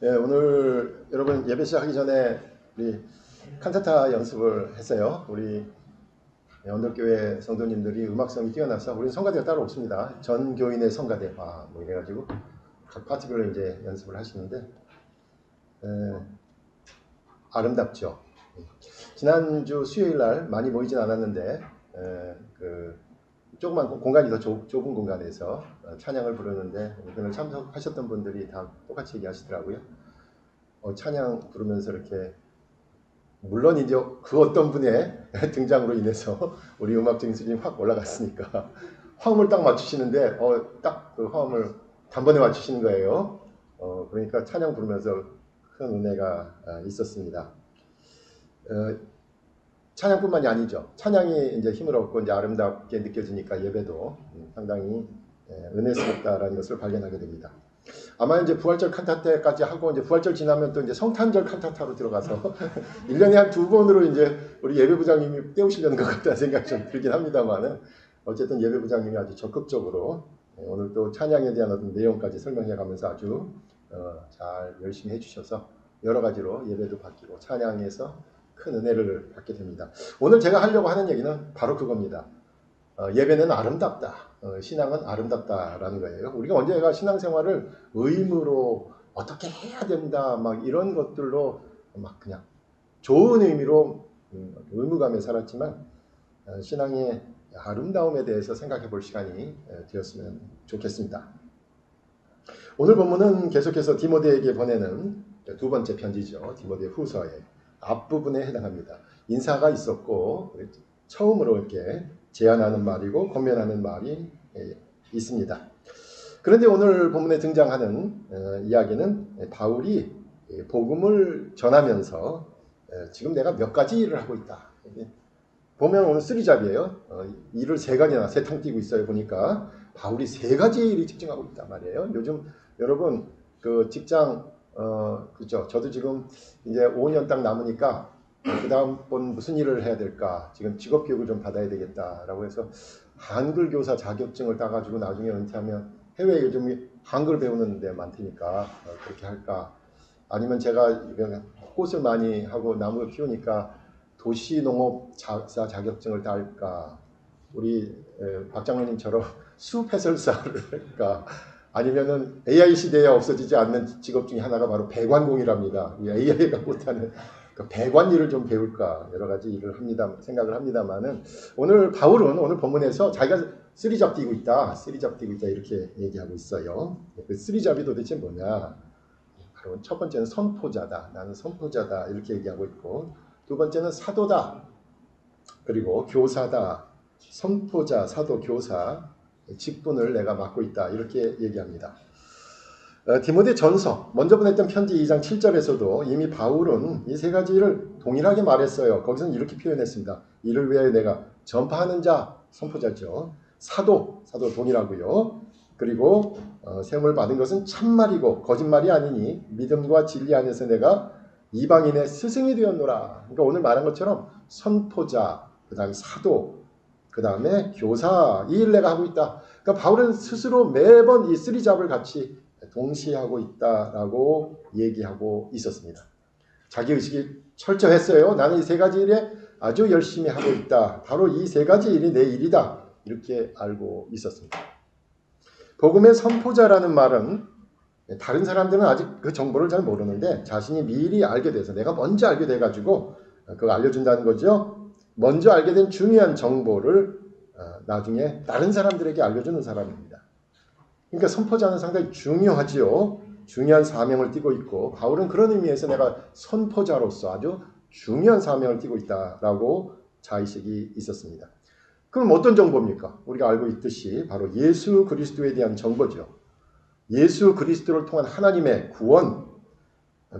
예, 오늘 여러분 예배 시작하기 전에 우리 칸타타 연습을 했어요. 우리 언덕교회 성도님들이 음악성이 뛰어나서 우리는 성가대가 따로 없습니다. 전 교인의 성가대 뭐 이래가지고 각 파트별로 이제 연습을 하시는데 아름답죠. 지난주 수요일 날 많이 모이진 않았는데 조그만 공간이 더 좁은 공간에서 찬양을 부르는데 오늘 참석하셨던 분들이 다 똑같이 얘기하시더라고요. 찬양 부르면서 이렇게 물론 이제 그 어떤 분의 등장으로 인해서 우리 음악적인 수준이 확 올라갔으니까 화음을 딱 맞추시는데 딱 그 화음을 단번에 맞추시는 거예요. 그러니까 찬양 부르면서 큰 은혜가 있었습니다. 찬양뿐만이 아니죠. 찬양이 이제 힘을 얻고 이제 아름답게 느껴지니까 예배도 상당히 은혜스럽다라는 것을 발견하게 됩니다. 아마 이제 부활절 칸타타까지 하고 이제 부활절 지나면 또 이제 성탄절 칸타타로 들어가서 1년에 한 2번으로 이제 우리 예배부장님이 때우시려는 것 같다는 생각이 좀 들긴 합니다만은 어쨌든 예배부장님이 아주 적극적으로 오늘 또 찬양에 대한 어떤 내용까지 설명해 가면서 아주 잘 열심히 해주셔서 여러 가지로 예배도 바뀌고 찬양에서 큰 은혜를 받게 됩니다. 오늘 제가 하려고 하는 얘기는 바로 그겁니다. 예배는 아름답다. 신앙은 아름답다라는 거예요. 우리가 언제가 신앙생활을 의무로 어떻게 해야 된다 막 이런 것들로 막 그냥 좋은 의미로 의무감에 살았지만 신앙의 아름다움에 대해서 생각해 볼 시간이 되었으면 좋겠습니다. 오늘 본문은 계속해서 디모데에게 보내는 두 번째 편지죠. 디모데 후서의 앞부분에 해당합니다. 인사가 있었고 처음으로 이렇게 제안하는 말이고 권면하는 말이 있습니다. 그런데 오늘 본문에 등장하는 이야기는 바울이 복음을 전하면서 지금 내가 몇 가지 일을 하고 있다. 보면 오늘 쓰리잡이에요. 일을 세 탕 띄고 있어요. 보니까 바울이 세 가지 일이 집중하고 있단 말이에요. 요즘 여러분 그 직장 그죠. 저도 지금 이제 5년 딱 남으니까 그 다음번 무슨 일을 해야 될까? 지금 직업교육을 좀 받아야 되겠다라고 해서 한글 교사 자격증을 따가지고 나중에 은퇴하면 해외에 요즘 한글 배우는 데 많으니까 그렇게 할까? 아니면 제가 꽃을 많이 하고 나무를 키우니까 도시농업사 자격증을 딸까? 우리 박 장로님처럼 숲 해설사를 할까? 아니면은 AI 시대에 없어지지 않는 직업 중에 하나가 바로 배관공이랍니다. AI가 못하는 그 배관 일을 좀 배울까 여러 가지 일을 생각을 합니다만은 오늘 바울은 오늘 본문에서 자기가 쓰리잡 뛰고 있다 이렇게 얘기하고 있어요. 그 쓰리잡이 도대체 뭐냐? 바로 첫 번째는 선포자다. 나는 선포자다 이렇게 얘기하고 있고 두 번째는 사도다. 그리고 교사다. 선포자, 사도, 교사 직분을 내가 맡고 있다 이렇게 얘기합니다. 디모데 전서 먼저 보냈던 편지 2장 7절에서도 이미 바울은 이 세 가지를 동일하게 말했어요. 거기서는 이렇게 표현했습니다. 이를 위하여 내가 전파하는 자, 선포자죠. 사도 동일하고요. 그리고 세움을 받은 것은 참말이고 거짓말이 아니니 믿음과 진리 안에서 내가 이방인의 스승이 되었노라. 그러니까 오늘 말한 것처럼 선포자, 그 다음에 사도, 그 다음에 교사, 이 일을 내가 하고 있다. 그러니까 바울은 스스로 매번 이 쓰리잡을 같이 동시하고 있다라고 얘기하고 있었습니다. 자기의식이 철저했어요. 나는 이 세 가지 일에 아주 열심히 하고 있다. 바로 이 세 가지 일이 내 일이다. 이렇게 알고 있었습니다. 복음의 선포자라는 말은 다른 사람들은 아직 그 정보를 잘 모르는데 자신이 미리 알게 돼서 내가 먼저 알게 돼가지고 그거 알려준다는 거죠. 먼저 알게 된 중요한 정보를 나중에 다른 사람들에게 알려주는 사람입니다. 그러니까 선포자는 상당히 중요하지요. 중요한 사명을 띠고 있고 바울은 그런 의미에서 내가 선포자로서 아주 중요한 사명을 띠고 있다라고 자의식이 있었습니다. 그럼 어떤 정보입니까? 우리가 알고 있듯이 바로 예수 그리스도에 대한 정보죠. 예수 그리스도를 통한 하나님의 구원,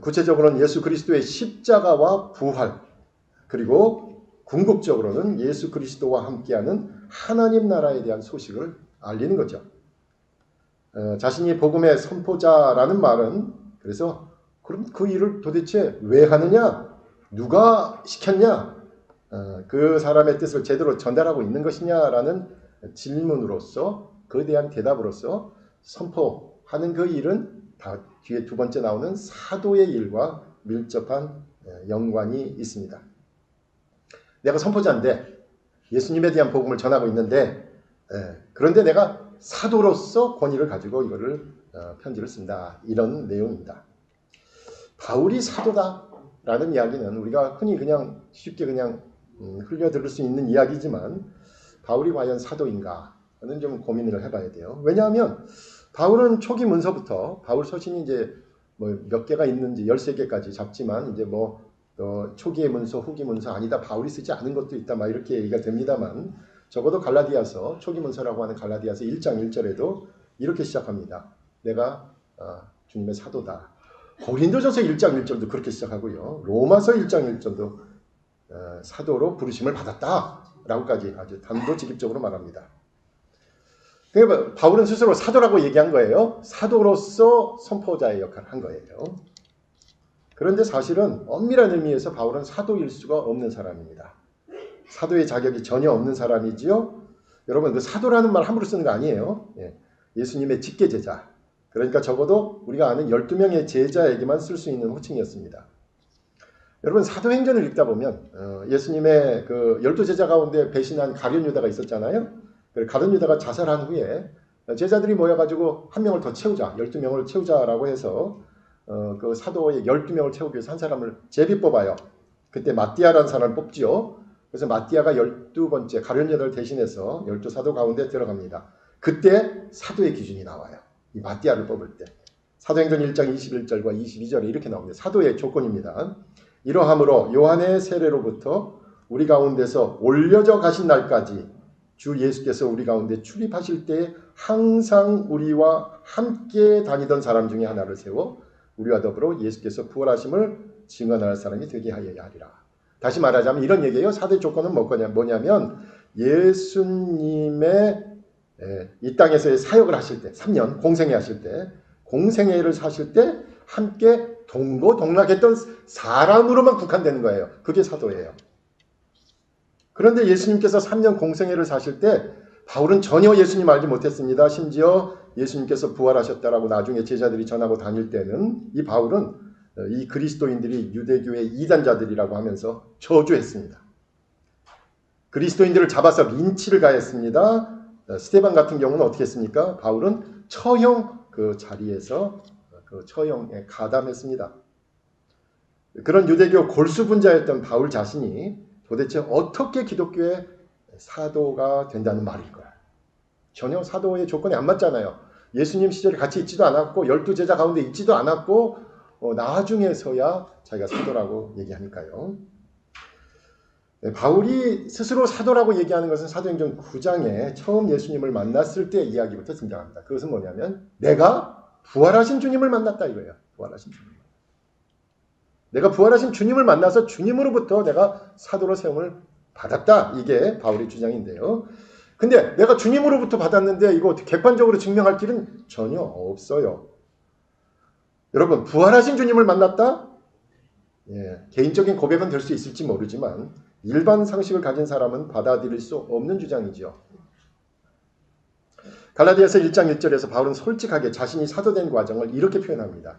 구체적으로는 예수 그리스도의 십자가와 부활, 그리고 궁극적으로는 예수 그리스도와 함께하는 하나님 나라에 대한 소식을 알리는 거죠. 자신이 복음의 선포자라는 말은 그래서 그럼 그 일을 도대체 왜 하느냐? 누가 시켰냐? 그 사람의 뜻을 제대로 전달하고 있는 것이냐라는 질문으로서 그에 대한 대답으로서 선포하는 그 일은 뒤에 두 번째 나오는 사도의 일과 밀접한 연관이 있습니다. 내가 선포자인데 예수님에 대한 복음을 전하고 있는데 그런데 내가 사도로서 권위를 가지고 이거를 편지를 쓴다. 이런 내용입니다. 바울이 사도다라는 이야기는 우리가 흔히 그냥 쉽게 그냥 흘려들을 수 있는 이야기지만 바울이 과연 사도인가는 좀 고민을 해봐야 돼요. 왜냐하면 바울은 초기 문서부터 바울 서신이 이제 뭐 몇 개가 있는지 13개까지 잡지만 이제 뭐 초기의 문서, 후기 문서 아니다 바울이 쓰지 않은 것도 있다 막 이렇게 얘기가 됩니다만 적어도 갈라디아서 초기 문서라고 하는 갈라디아서 1장 1절에도 이렇게 시작합니다. 내가 주님의 사도다. 고린도전서 1장 1절도 그렇게 시작하고요. 로마서 1장 1절도 사도로 부르심을 받았다 라고까지 아주 단도직입적으로 말합니다. 그러니까 바울은 스스로 사도라고 얘기한 거예요. 사도로서 선포자의 역할을 한 거예요. 그런데 사실은 엄밀한 의미에서 바울은 사도일 수가 없는 사람입니다. 사도의 자격이 전혀 없는 사람이지요. 여러분 그 사도라는 말 함부로 쓰는 거 아니에요. 예수님의 직계제자. 그러니까 적어도 우리가 아는 12명의 제자에게만 쓸 수 있는 호칭이었습니다. 여러분 사도행전을 읽다 보면 예수님의 그 12제자 가운데 배신한 가룟 유다가 있었잖아요. 가룟 유다가 자살한 후에 제자들이 모여가지고 한 명을 더 채우자, 12명을 채우자라고 해서 그 사도의 12명을 채우기 위해서 한 사람을 제비 뽑아요. 그때 마띠아라는 사람을 뽑지요. 그래서 마띠아가 12번째 가룟 유다를 대신해서 12사도 가운데 들어갑니다. 그때 사도의 기준이 나와요. 이 마띠아를 뽑을 때. 사도행전 1장 21절과 22절에 이렇게 나옵니다. 사도의 조건입니다. 이러함으로 요한의 세례로부터 우리 가운데서 올려져 가신 날까지 주 예수께서 우리 가운데 출입하실 때 항상 우리와 함께 다니던 사람 중에 하나를 세워 우리와 더불어 예수께서 부활하심을 증언할 사람이 되게 하여야 하리라. 다시 말하자면 이런 얘기예요. 사도의 조건은 뭐냐면 예수님의 이 땅에서의 사역을 하실 때 3년 공생애 하실 때 공생애를 사실 때 함께 동고동락했던 사람으로만 국한되는 거예요. 그게 사도예요. 그런데 예수님께서 3년 공생애를 사실 때 바울은 전혀 예수님 알지 못했습니다. 심지어 예수님께서 부활하셨다라고 나중에 제자들이 전하고 다닐 때는 이 바울은 이 그리스도인들이 유대교의 이단자들이라고 하면서 저주했습니다. 그리스도인들을 잡아서 린치를 가했습니다. 스데반 같은 경우는 어떻게 했습니까? 바울은 처형 그 자리에서 그 처형에 가담했습니다. 그런 유대교 골수분자였던 바울 자신이 도대체 어떻게 기독교의 사도가 된다는 말일까요? 전혀 사도의 조건이 안 맞잖아요. 예수님 시절에 같이 있지도 않았고 12제자 가운데 있지도 않았고 나중에서야 자기가 사도라고 얘기하니까요. 바울이 스스로 사도라고 얘기하는 것은 사도행전 9장에 처음 예수님을 만났을 때 이야기부터 등장합니다. 그것은 뭐냐면 내가 부활하신 주님을 만났다 이거예요. 부활하신 주님. 내가 부활하신 주님을 만나서 주님으로부터 내가 사도로 세움을 받았다. 이게 바울의 주장인데요. 근데 내가 주님으로부터 받았는데 이거 객관적으로 증명할 길은 전혀 없어요. 여러분 부활하신 주님을 만났다? 개인적인 고백은 될 수 있을지 모르지만 일반 상식을 가진 사람은 받아들일 수 없는 주장이죠. 갈라디아서 1장 1절에서 바울은 솔직하게 자신이 사도된 과정을 이렇게 표현합니다.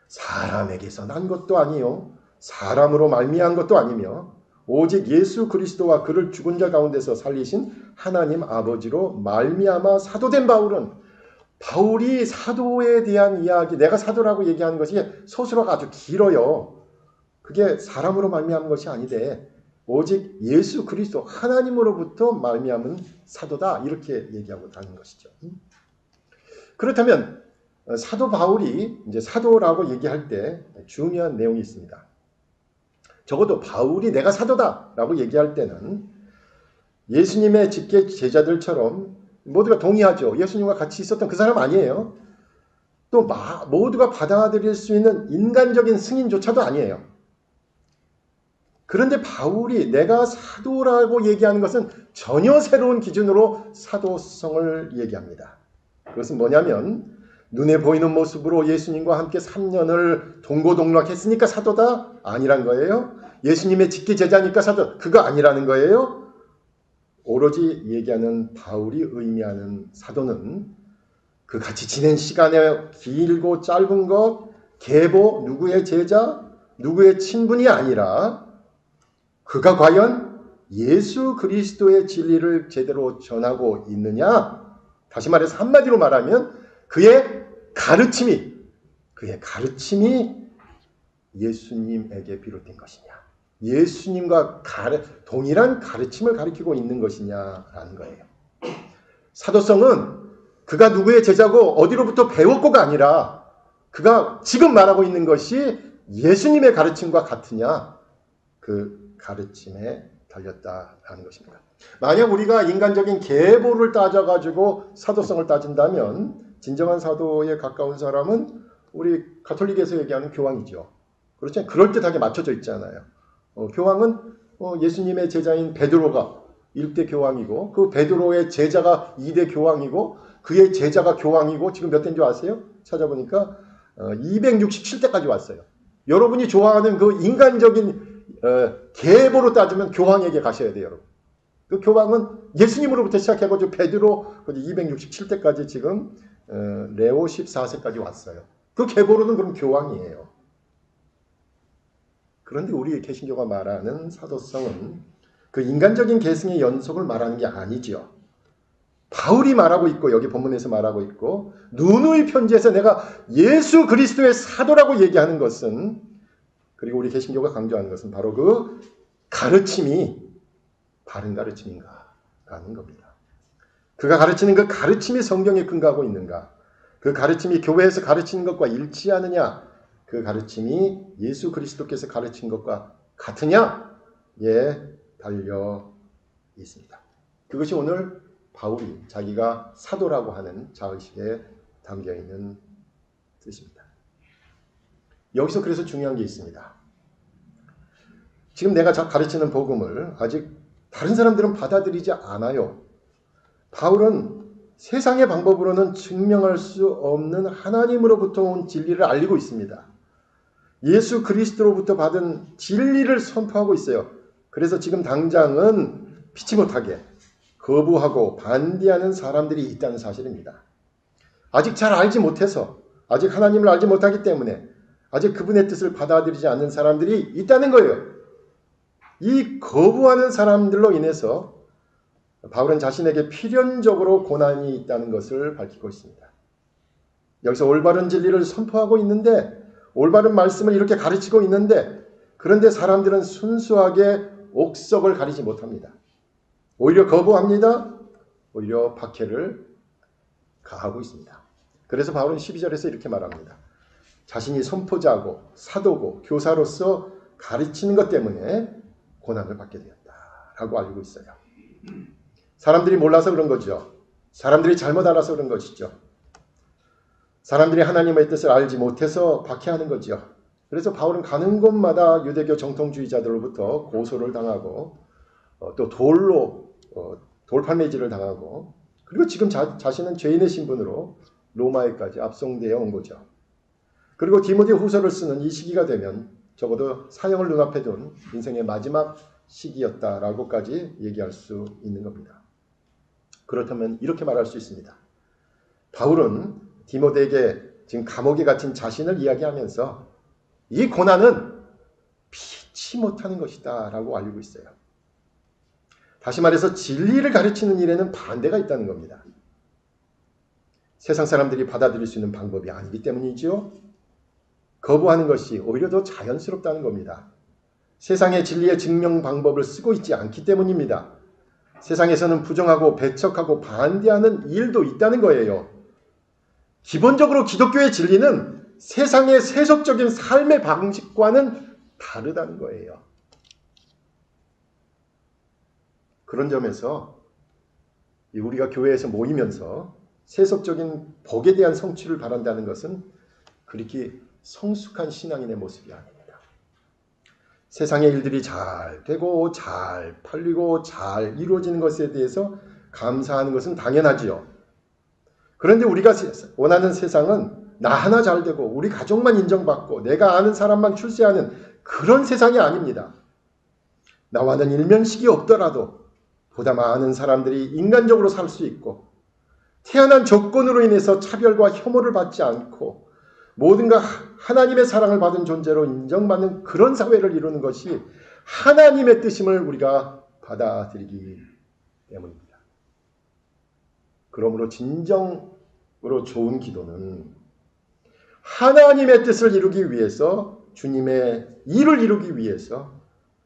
사람에게서 난 것도 아니요 사람으로 말미암은 것도 아니며 오직 예수 그리스도와 그를 죽은 자 가운데서 살리신 하나님 아버지로 말미암아 사도된 바울이 사도에 대한 이야기, 내가 사도라고 얘기하는 것이 서술어가 아주 길어요. 그게 사람으로 말미암은 것이 아니되 오직 예수 그리스도 하나님으로부터 말미암은 사도다 이렇게 얘기하고 다는 것이죠. 그렇다면 사도 바울이 이제 사도라고 얘기할 때 중요한 내용이 있습니다. 적어도 바울이 내가 사도다라고 얘기할 때는 예수님의 직계 제자들처럼 모두가 동의하죠. 예수님과 같이 있었던 그 사람 아니에요. 또 모두가 받아들일 수 있는 인간적인 승인조차도 아니에요. 그런데 바울이 내가 사도라고 얘기하는 것은 전혀 새로운 기준으로 사도성을 얘기합니다. 그것은 뭐냐면 눈에 보이는 모습으로 예수님과 함께 3년을 동고동락했으니까 사도다? 아니란 거예요. 예수님의 직계 제자니까 사도, 그거 아니라는 거예요. 오로지 얘기하는 바울이 의미하는 사도는 그 같이 지낸 시간의 길고 짧은 것, 계보, 누구의 제자, 누구의 친분이 아니라 그가 과연 예수 그리스도의 진리를 제대로 전하고 있느냐? 다시 말해서 한마디로 말하면 그의 가르침이 예수님에게 비롯된 것이냐? 예수님과 동일한 가르침을 가리키고 있는 것이냐라는 거예요. 사도성은 그가 누구의 제자고 어디로부터 배웠고가 아니라 그가 지금 말하고 있는 것이 예수님의 가르침과 같으냐? 그 가르침에 달렸다라는 것입니다. 만약 우리가 인간적인 계보를 따져가지고 사도성을 따진다면 진정한 사도에 가까운 사람은 우리 가톨릭에서 얘기하는 교황이죠. 그렇죠? 그럴듯하게 맞춰져 있잖아요. 교황은 예수님의 제자인 베드로가 1대 교황이고 그 베드로의 제자가 2대 교황이고 그의 제자가 교황이고 지금 몇 대인 줄 아세요? 찾아보니까 267대까지 왔어요. 여러분이 좋아하는 그 인간적인 계보로 따지면 교황에게 가셔야 돼요. 여러분. 그 교황은 예수님으로부터 시작해가지고 베드로 267대까지 지금 레오 14세까지 왔어요. 그 계보로는 그럼 교황이에요. 그런데 우리 개신교가 말하는 사도성은 그 인간적인 계승의 연속을 말하는 게 아니지요. 바울이 말하고 있고 여기 본문에서 말하고 있고 누누이 편지에서 내가 예수 그리스도의 사도라고 얘기하는 것은 그리고 우리 개신교가 강조하는 것은 바로 그 가르침이 바른 가르침인가라는 겁니다. 그가 가르치는 그 가르침이 성경에 근거하고 있는가? 그 가르침이 교회에서 가르치는 것과 일치하느냐? 그 가르침이 예수 그리스도께서 가르친 것과 같으냐에 달려 있습니다. 그것이 오늘 바울이 자기가 사도라고 하는 자의식에 담겨있는 뜻입니다. 여기서 그래서 중요한 게 있습니다. 지금 내가 가르치는 복음을 아직 다른 사람들은 받아들이지 않아요. 바울은 세상의 방법으로는 증명할 수 없는 하나님으로부터 온 진리를 알리고 있습니다. 예수 그리스도로부터 받은 진리를 선포하고 있어요. 그래서 지금 당장은 피치 못하게 거부하고 반대하는 사람들이 있다는 사실입니다. 아직 잘 알지 못해서, 아직 하나님을 알지 못하기 때문에 아직 그분의 뜻을 받아들이지 않는 사람들이 있다는 거예요. 이 거부하는 사람들로 인해서 바울은 자신에게 필연적으로 고난이 있다는 것을 밝히고 있습니다. 여기서 올바른 진리를 선포하고 있는데, 올바른 말씀을 이렇게 가르치고 있는데, 그런데 사람들은 순수하게 옥석을 가리지 못합니다. 오히려 거부합니다. 오히려 박해를 가하고 있습니다. 그래서 바울은 12절에서 이렇게 말합니다. 자신이 선포자고 사도고 교사로서 가르치는 것 때문에 고난을 받게 되었다라고 알고 있어요. 사람들이 몰라서 그런 거죠. 사람들이 잘못 알아서 그런 것이죠. 사람들이 하나님의 뜻을 알지 못해서 박해하는 거죠. 그래서 바울은 가는 곳마다 유대교 정통주의자들로부터 고소를 당하고 또 돌로 돌팔매질을 당하고 그리고 지금 자신은 죄인의 신분으로 로마에까지 압송되어 온 거죠. 그리고 디모데 후서를 쓰는 이 시기가 되면 적어도 사형을 눈앞에 둔 인생의 마지막 시기였다라고까지 얘기할 수 있는 겁니다. 그렇다면 이렇게 말할 수 있습니다. 바울은 디모데에게 지금 감옥에 갇힌 자신을 이야기하면서 이 고난은 피치 못하는 것이다 라고 알리고 있어요. 다시 말해서 진리를 가르치는 일에는 반대가 있다는 겁니다. 세상 사람들이 받아들일 수 있는 방법이 아니기 때문이죠. 거부하는 것이 오히려 더 자연스럽다는 겁니다. 세상의 진리의 증명 방법을 쓰고 있지 않기 때문입니다. 세상에서는 부정하고 배척하고 반대하는 일도 있다는 거예요. 기본적으로 기독교의 진리는 세상의 세속적인 삶의 방식과는 다르다는 거예요. 그런 점에서 우리가 교회에서 모이면서 세속적인 복에 대한 성취를 바란다는 것은 그렇게 성숙한 신앙인의 모습이 아닙니다. 세상의 일들이 잘 되고 잘 팔리고 잘 이루어지는 것에 대해서 감사하는 것은 당연하지요. 그런데 우리가 원하는 세상은 나 하나 잘 되고 우리 가족만 인정받고 내가 아는 사람만 출세하는 그런 세상이 아닙니다. 나와는 일면식이 없더라도 보다 많은 사람들이 인간적으로 살 수 있고 태어난 조건으로 인해서 차별과 혐오를 받지 않고 모든가 하나님의 사랑을 받은 존재로 인정받는 그런 사회를 이루는 것이 하나님의 뜻임을 우리가 받아들이기 때문입니다. 그러므로 진정으로 좋은 기도는 하나님의 뜻을 이루기 위해서, 주님의 일을 이루기 위해서,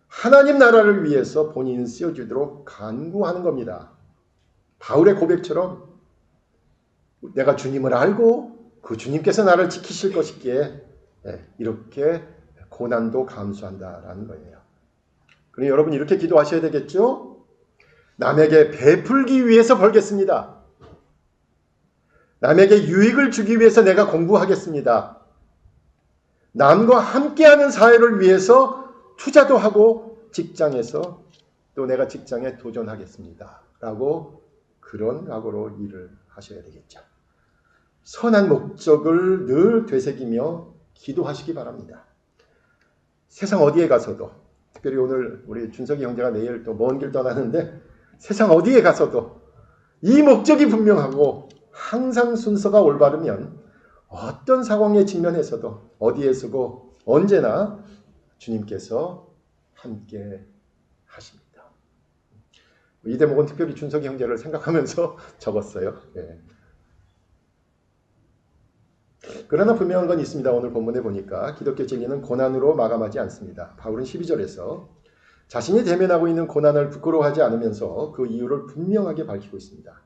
하나님 나라를 위해서 본인이 쓰여지도록 간구하는 겁니다. 바울의 고백처럼 내가 주님을 알고 그 주님께서 나를 지키실 것이기에 이렇게 고난도 감수한다라는 거예요. 그럼 여러분 이렇게 기도하셔야 되겠죠? 남에게 베풀기 위해서 벌겠습니다. 남에게 유익을 주기 위해서 내가 공부하겠습니다. 남과 함께하는 사회를 위해서 투자도 하고 직장에서 또 내가 직장에 도전하겠습니다. 라고 그런 각오로 일을 하셔야 되겠죠. 선한 목적을 늘 되새기며 기도하시기 바랍니다. 세상 어디에 가서도, 특별히 오늘 우리 준석이 형제가 내일 또 먼 길 떠나는데 세상 어디에 가서도 이 목적이 분명하고 항상 순서가 올바르면 어떤 상황에 직면해서도 어디에 서고 언제나 주님께서 함께 하십니다. 이 대목은 특별히 준석이 형제를 생각하면서 적었어요. 네. 그러나 분명한 건 있습니다. 오늘 본문에 보니까 기독교 진리는 고난으로 마감하지 않습니다. 바울은 12절에서 자신이 대면하고 있는 고난을 부끄러워하지 않으면서 그 이유를 분명하게 밝히고 있습니다.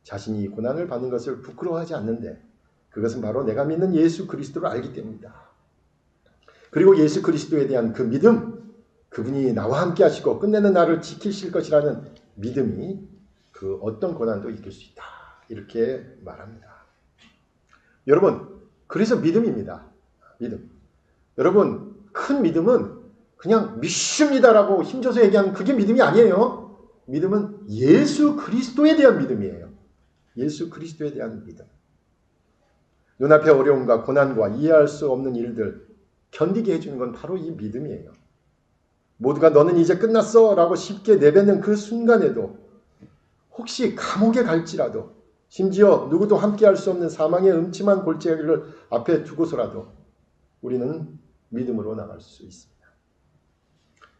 자신이 고난을 받는 것을 부끄러워하지 않는데 그것은 바로 내가 믿는 예수 그리스도를 알기 때문이다. 그리고 예수 그리스도에 대한 그 믿음, 그분이 나와 함께 하시고 끝내는 나를 지키실 것이라는 믿음이 그 어떤 고난도 이길 수 있다. 이렇게 말합니다. 여러분, 그래서 믿음입니다. 믿음. 여러분, 큰 믿음은 그냥 믿습니다라고 힘줘서 얘기하는 그게 믿음이 아니에요. 믿음은 예수 그리스도에 대한 믿음이에요. 예수 그리스도에 대한 믿음. 눈앞의 어려움과 고난과 이해할 수 없는 일들 견디게 해주는 건 바로 이 믿음이에요. 모두가 너는 이제 끝났어 라고 쉽게 내뱉는 그 순간에도 혹시 감옥에 갈지라도 심지어 누구도 함께할 수 없는 사망의 음침한 골짜기를 앞에 두고서라도 우리는 믿음으로 나갈 수 있습니다.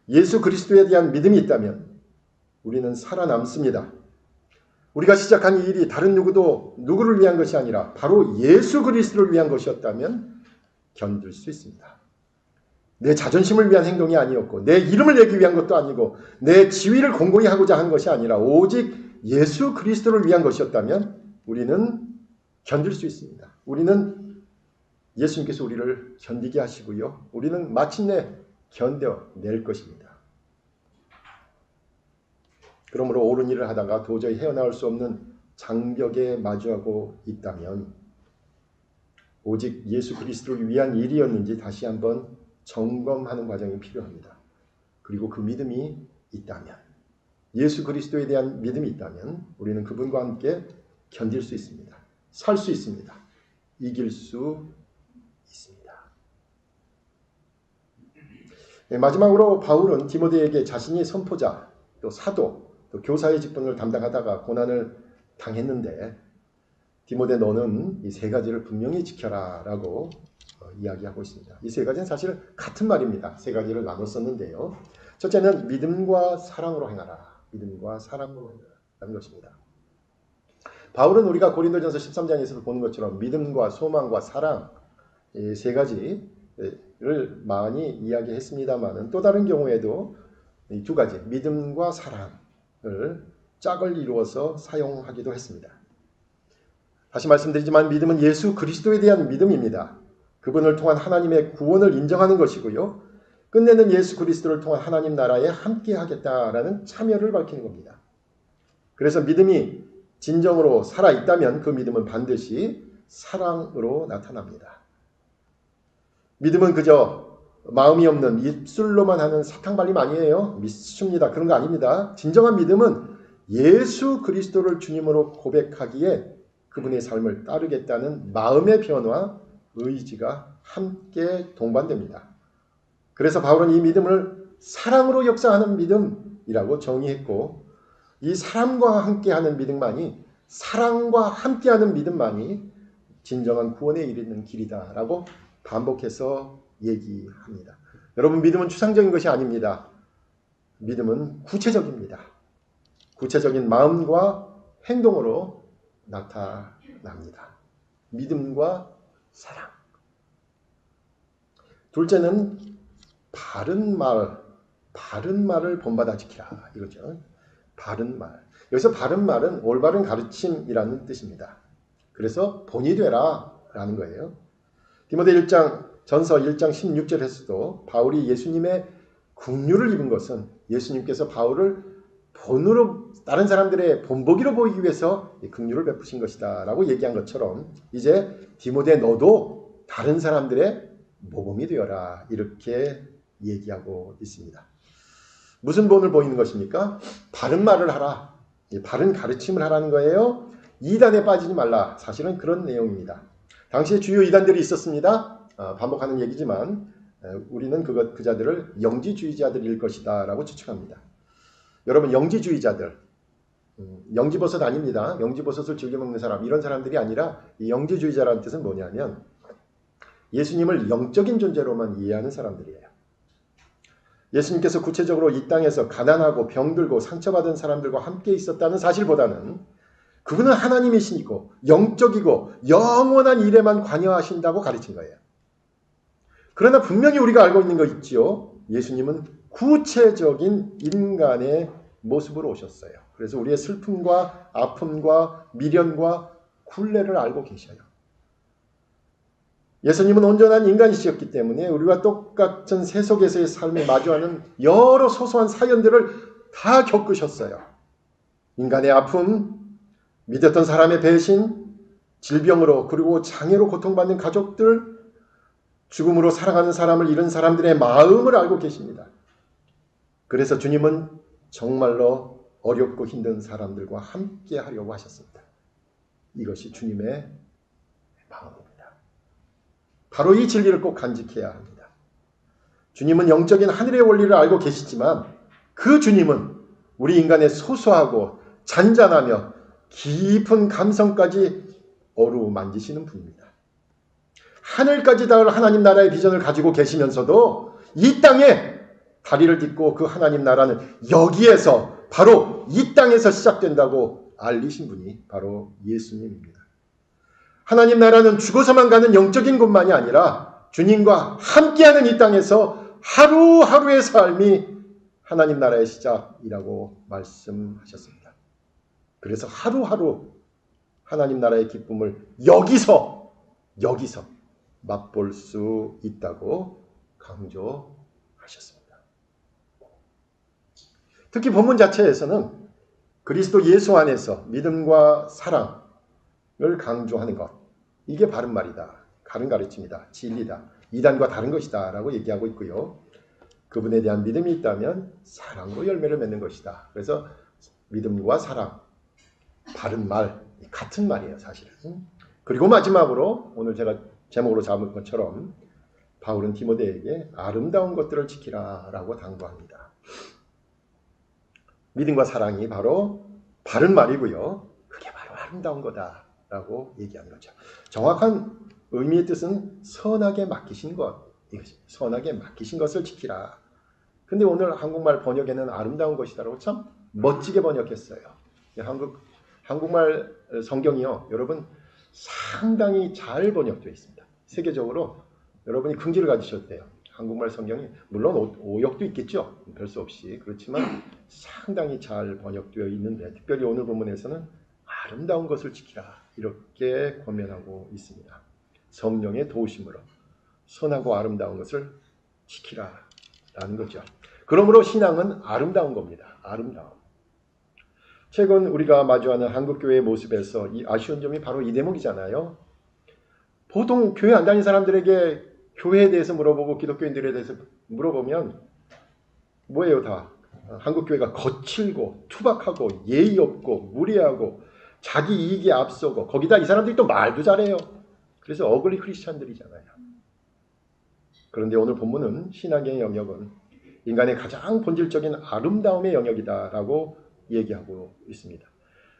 예수 그리스도에 대한 믿음이 있다면 우리는 살아남습니다. 우리가 시작한 이 일이 다른 누구를 위한 것이 아니라 바로 예수 그리스도를 위한 것이었다면 견딜 수 있습니다. 내 자존심을 위한 행동이 아니었고 내 이름을 내기 위한 것도 아니고 내 지위를 공공히 하고자 한 것이 아니라 오직 예수 그리스도를 위한 것이었다면 우리는 견딜 수 있습니다. 우리는 예수님께서 우리를 견디게 하시고요. 우리는 마침내 견뎌낼 것입니다. 그러므로 옳은 일을 하다가 도저히 헤어나올 수 없는 장벽에 마주하고 있다면 오직 예수 그리스도를 위한 일이었는지 다시 한번 점검하는 과정이 필요합니다. 그리고 그 믿음이 있다면, 예수 그리스도에 대한 믿음이 있다면 우리는 그분과 함께 견딜 수 있습니다. 살 수 있습니다. 이길 수 있습니다. 마지막으로 바울은 디모데에게 자신이 선포자, 또 사도, 또 교사의 직분을 담당하다가 고난을 당했는데 디모데 너는 이 세 가지를 분명히 지켜라 라고 이야기하고 있습니다. 이 세 가지는 사실 같은 말입니다. 세 가지를 나눴었는데요. 첫째는 믿음과 사랑으로 행하라. 믿음과 사랑으로 행하라는 것입니다. 바울은 우리가 고린도전서 13장에서도 보는 것처럼 믿음과 소망과 사랑 이 세 가지를 많이 이야기했습니다만 또 다른 경우에도 이 두 가지 믿음과 사랑을 짝을 이루어서 사용하기도 했습니다. 다시 말씀드리지만 믿음은 예수 그리스도에 대한 믿음입니다. 그분을 통한 하나님의 구원을 인정하는 것이고요. 끝내는 예수 그리스도를 통한 하나님 나라에 함께 하겠다라는 참여를 밝히는 겁니다. 그래서 믿음이 진정으로 살아있다면 그 믿음은 반드시 사랑으로 나타납니다. 믿음은 그저 마음이 없는 입술로만 하는 사탕발림 아니에요. 믿습니다. 그런 거 아닙니다. 진정한 믿음은 예수 그리스도를 주님으로 고백하기에 그분의 삶을 따르겠다는 마음의 변화, 의지가 함께 동반됩니다. 그래서 바울은 이 믿음을 사랑으로 역사하는 믿음이라고 정의했고 이 사람과 함께하는 믿음만이 사랑과 함께하는 믿음만이 진정한 구원에 이르는 길이다라고 반복해서 얘기합니다. 여러분, 믿음은 추상적인 것이 아닙니다. 믿음은 구체적입니다. 구체적인 마음과 행동으로 나타납니다. 믿음과 사랑. 둘째는 바른 말을 본받아 지키라 이거죠. 바른 말. 여기서 바른 말은 올바른 가르침이라는 뜻입니다. 그래서 본이 되라 라는 거예요. 디모데 1장 전서 1장 16절에서도 바울이 예수님의 긍휼을 입은 것은 예수님께서 바울을 본으로 다른 사람들의 본보기로 보이기 위해서 긍휼을 베푸신 것이다 라고 얘기한 것처럼 이제 디모데 너도 다른 사람들의 모범이 되어라 이렇게 얘기하고 있습니다. 무슨 본을 보이는 것입니까? 바른 말을 하라. 바른 가르침을 하라는 거예요. 이단에 빠지지 말라. 사실은 그런 내용입니다. 당시에 주요 이단들이 있었습니다. 반복하는 얘기지만 우리는 그 자들을 영지주의자들일 것이다 라고 추측합니다. 여러분, 영지주의자들, 영지버섯 아닙니다. 영지버섯을 즐겨 먹는 사람, 이런 사람들이 아니라 이 영지주의자라는 뜻은 뭐냐면 예수님을 영적인 존재로만 이해하는 사람들이에요. 예수님께서 구체적으로 이 땅에서 가난하고 병들고 상처받은 사람들과 함께 있었다는 사실보다는 그분은 하나님이시고 영적이고 영원한 일에만 관여하신다고 가르친 거예요. 그러나 분명히 우리가 알고 있는 거 있지요. 예수님은 구체적인 인간의 모습으로 오셨어요. 그래서 우리의 슬픔과 아픔과 미련과 굴레를 알고 계셔요. 예수님은 온전한 인간이셨기 때문에 우리와 똑같은 세속에서의 삶에 마주하는 여러 소소한 사연들을 다 겪으셨어요. 인간의 아픔, 믿었던 사람의 배신, 질병으로 그리고 장애로 고통받는 가족들, 죽음으로 살아가는 사람을 잃은 사람들의 마음을 알고 계십니다. 그래서 주님은 정말로 어렵고 힘든 사람들과 함께 하려고 하셨습니다. 이것이 주님의 마음입니다. 바로 이 진리를 꼭 간직해야 합니다. 주님은 영적인 하늘의 원리를 알고 계시지만 그 주님은 우리 인간의 소소하고 잔잔하며 깊은 감성까지 어루만지시는 분입니다. 하늘까지 닿을 하나님 나라의 비전을 가지고 계시면서도 이 땅에 다리를 딛고 그 하나님 나라는 여기에서 바로 이 땅에서 시작된다고 알리신 분이 바로 예수님입니다. 하나님 나라는 죽어서만 가는 영적인 곳만이 아니라 주님과 함께하는 이 땅에서 하루하루의 삶이 하나님 나라의 시작이라고 말씀하셨습니다. 그래서 하루하루 하나님 나라의 기쁨을 여기서 맛볼 수 있다고 강조하셨습니다. 특히 본문 자체에서는 그리스도 예수 안에서 믿음과 사랑을 강조하는 것, 이게 바른 말이다, 바른 가르침이다, 진리다, 이단과 다른 것이다 라고 얘기하고 있고요. 그분에 대한 믿음이 있다면 사랑으로 열매를 맺는 것이다. 그래서 믿음과 사랑, 바른 말, 같은 말이에요 사실은. 그리고 마지막으로 오늘 제가 제목으로 잡은 것처럼 바울은 디모데에게 아름다운 것들을 지키라 라고 당부합니다. 믿음과 사랑이 바로 바른 말이고요. 그게 바로 아름다운 거다 라고 얘기하는 거죠. 정확한 의미의 뜻은 선하게 맡기신 것, 선하게 맡기신 것을 지키라. 근데 오늘 한국말 번역에는 아름다운 것이다라고 참 멋지게 번역했어요. 한국말 성경이요, 여러분 상당히 잘 번역되어 있습니다. 세계적으로 여러분이 긍지를 가지셔도 돼요. 한국말 성경이 물론 오역도 있겠죠. 별 수 없이. 그렇지만 상당히 잘 번역되어 있는데 특별히 오늘 본문에서는 아름다운 것을 지키라 이렇게 권면하고 있습니다. 성령의 도우심으로 선하고 아름다운 것을 지키라 라는 거죠. 그러므로 신앙은 아름다운 겁니다. 아름다움. 최근 우리가 마주하는 한국교회의 모습에서 이 아쉬운 점이 바로 이 대목이잖아요. 보통 교회 안 다니는 사람들에게 교회에 대해서 물어보고 기독교인들에 대해서 물어보면 뭐예요 다? 한국교회가 거칠고 투박하고 예의 없고 무례하고 자기 이익에 앞서고 거기다 이 사람들이 또 말도 잘해요. 그래서 어글리 크리스찬들이잖아요. 그런데 오늘 본문은 신앙의 영역은 인간의 가장 본질적인 아름다움의 영역이다라고 얘기하고 있습니다.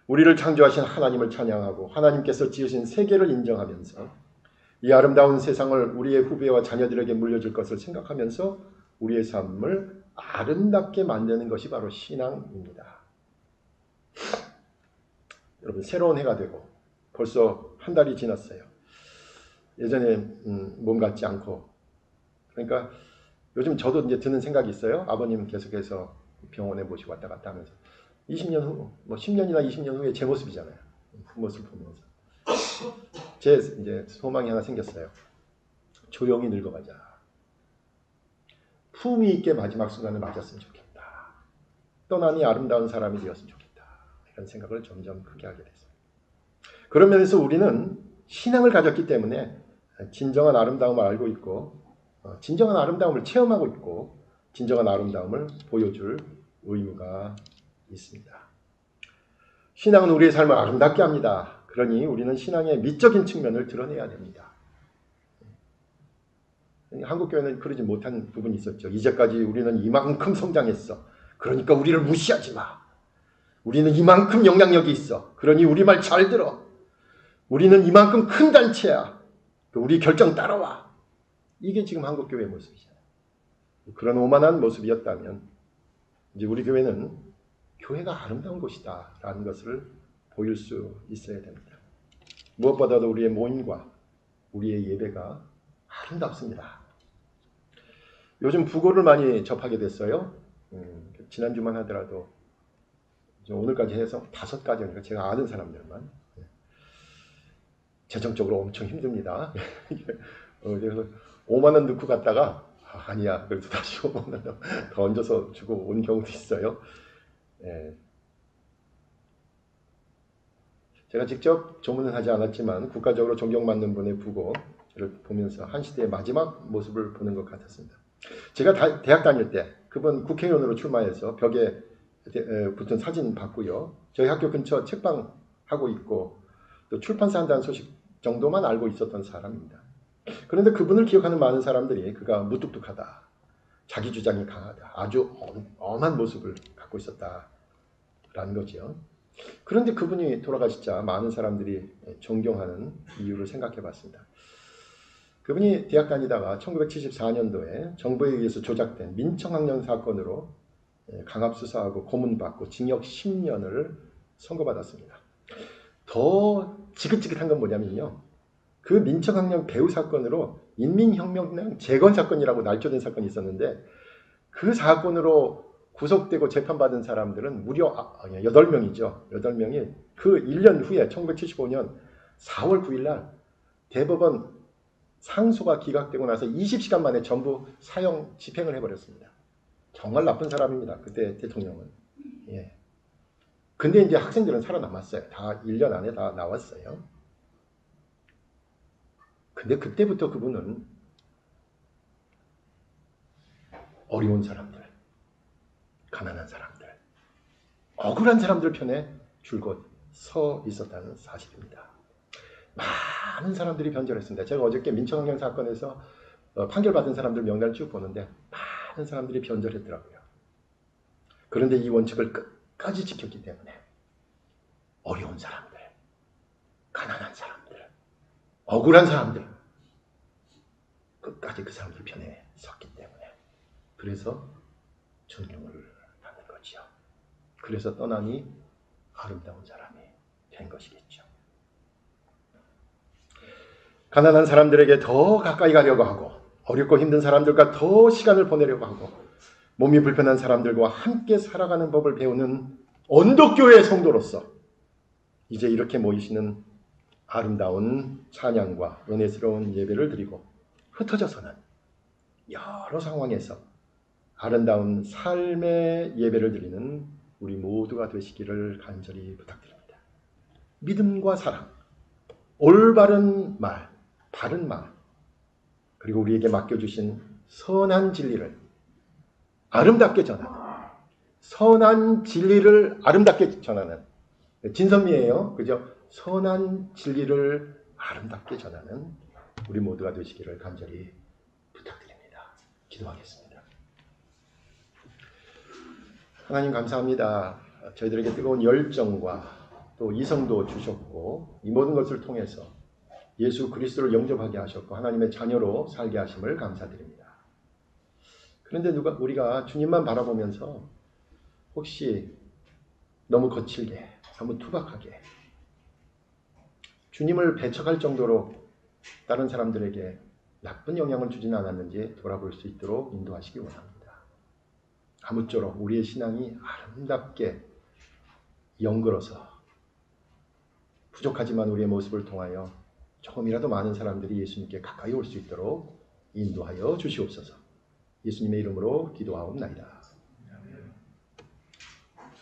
우리를 창조하신 하나님을 찬양하고 하나님께서 지으신 세계를 인정하면서 이 아름다운 세상을 우리의 후배와 자녀들에게 물려줄 것을 생각하면서 우리의 삶을 아름답게 만드는 것이 바로 신앙입니다. 여러분, 새로운 해가 되고 벌써 한 달이 지났어요. 예전에 몸 같지 않고, 그러니까 요즘 저도 이제 드는 생각이 있어요. 아버님 계속해서 병원에 모시고 왔다 갔다 하면서 20년 후, 뭐 10년이나 20년 후에 제 모습이잖아요. 그 모습 보면서 제 이제 소망이 하나 생겼어요. 조용히 늙어가자. 품위 있게 마지막 순간을 맞았으면 좋겠다. 떠나니 아름다운 사람이 되었으면 좋겠다. 이런 생각을 점점 크게 하게 됐어요. 그런 면에서 우리는 신앙을 가졌기 때문에 진정한 아름다움을 알고 있고, 진정한 아름다움을 체험하고 있고, 진정한 아름다움을 보여줄 의무가 있습니다. 신앙은 우리의 삶을 아름답게 합니다. 그러니 우리는 신앙의 미적인 측면을 드러내야 됩니다. 한국교회는 그러지 못한 부분이 있었죠. 이제까지 우리는 이만큼 성장했어. 그러니까 우리를 무시하지 마. 우리는 이만큼 영향력이 있어. 그러니 우리 말 잘 들어. 우리는 이만큼 큰 단체야. 우리 결정 따라와. 이게 지금 한국교회의 모습이잖아요. 그런 오만한 모습이었다면 이제 우리 교회는 교회가 아름다운 곳이다 라는 것을 보일 수 있어야 됩니다. 무엇보다도 우리의 모임과 우리의 예배가 아름답습니다. 요즘 부고를 많이 접하게 됐어요. 지난주만 하더라도 오늘까지 해서 5가지니까 제가 아는 사람들만. 재정적으로 엄청 힘듭니다. 그래서 5만 원 넣고 갔다가 아니야. 그래서 다시 5만 원 더 얹어서 주고 온 경우도 있어요. 제가 직접 조문은 하지 않았지만 국가적으로 존경받는 분의 부고를 보면서 한 시대의 마지막 모습을 보는 것 같았습니다. 제가 대학 다닐 때 그분 국회의원으로 출마해서 벽에 붙은 사진 봤고요. 저희 학교 근처 책방 하고 있고 또 출판사 한다는 소식 정도만 알고 있었던 사람입니다. 그런데 그분을 기억하는 많은 사람들이 그가 무뚝뚝하다, 자기 주장이 강하다, 아주 엄한 모습을 갖고 있었다라는 거죠. 그런데 그분이 돌아가시자 많은 사람들이 존경하는 이유를 생각해 봤습니다. 그분이 대학 다니다가 1974년도에 정부에 의해서 조작된 민청학령 사건으로 강압수사하고 고문받고 징역 10년을 선고받았습니다. 더 지긋지긋한 건 뭐냐면요. 그 민청학령 배후 사건으로 인민혁명당 재건 사건이라고 날조된 사건이 있었는데 그 사건으로 구속되고 재판받은 사람들은 무려 8명이죠. 8명이 그 1년 후에 1975년 4월 9일 날 대법원 상소가 기각되고 나서 20시간 만에 전부 사형 집행을 해버렸습니다. 정말 나쁜 사람입니다. 그때 대통령은. 예. 근데 이제 학생들은 살아남았어요. 다 1년 안에 다 나왔어요. 근데 그때부터 그분은 어려운 사람들, 가난한 사람들, 억울한 사람들 편에 줄곧 서 있었다는 사실입니다. 많은 사람들이 변절했습니다. 제가 어저께 민청학령 사건에서 판결받은 사람들 명단을 쭉 보는데 많은 사람들이 변절했더라고요. 그런데 이 원칙을 끝까지 지켰기 때문에 어려운 사람들, 가난한 사람들, 억울한 사람들 끝까지 그 사람들 편에 섰기 때문에 그래서 존경을 받는 거지요. 그래서 떠나니 아름다운 사람이 된 것이겠죠. 가난한 사람들에게 더 가까이 가려고 하고 어렵고 힘든 사람들과 더 시간을 보내려고 하고 몸이 불편한 사람들과 함께 살아가는 법을 배우는 언덕교회의 성도로서 이제 이렇게 모이시는 아름다운 찬양과 은혜스러운 예배를 드리고 흩어져서는 여러 상황에서 아름다운 삶의 예배를 드리는 우리 모두가 되시기를 간절히 부탁드립니다. 믿음과 사랑, 올바른 말, 바른 말, 그리고 우리에게 맡겨주신 선한 진리를 아름답게 전하는, 선한 진리를 아름답게 전하는, 진선미예요. 그죠? 선한 진리를 아름답게 전하는 우리 모두가 되시기를 간절히 부탁드립니다. 기도하겠습니다. 하나님 감사합니다. 저희들에게 뜨거운 열정과 또 이성도 주셨고 이 모든 것을 통해서 예수 그리스도를 영접하게 하셨고 하나님의 자녀로 살게 하심을 감사드립니다. 그런데 우리가 주님만 바라보면서 혹시 너무 거칠게, 너무 투박하게 주님을 배척할 정도로 다른 사람들에게 나쁜 영향을 주지는 않았는지 돌아볼 수 있도록 인도하시기 원합니다. 아무쪼록 우리의 신앙이 아름답게 영글어서 부족하지만 우리의 모습을 통하여 조금이라도 많은 사람들이 예수님께 가까이 올 수 있도록 인도하여 주시옵소서. 예수님의 이름으로 기도하옵나이다.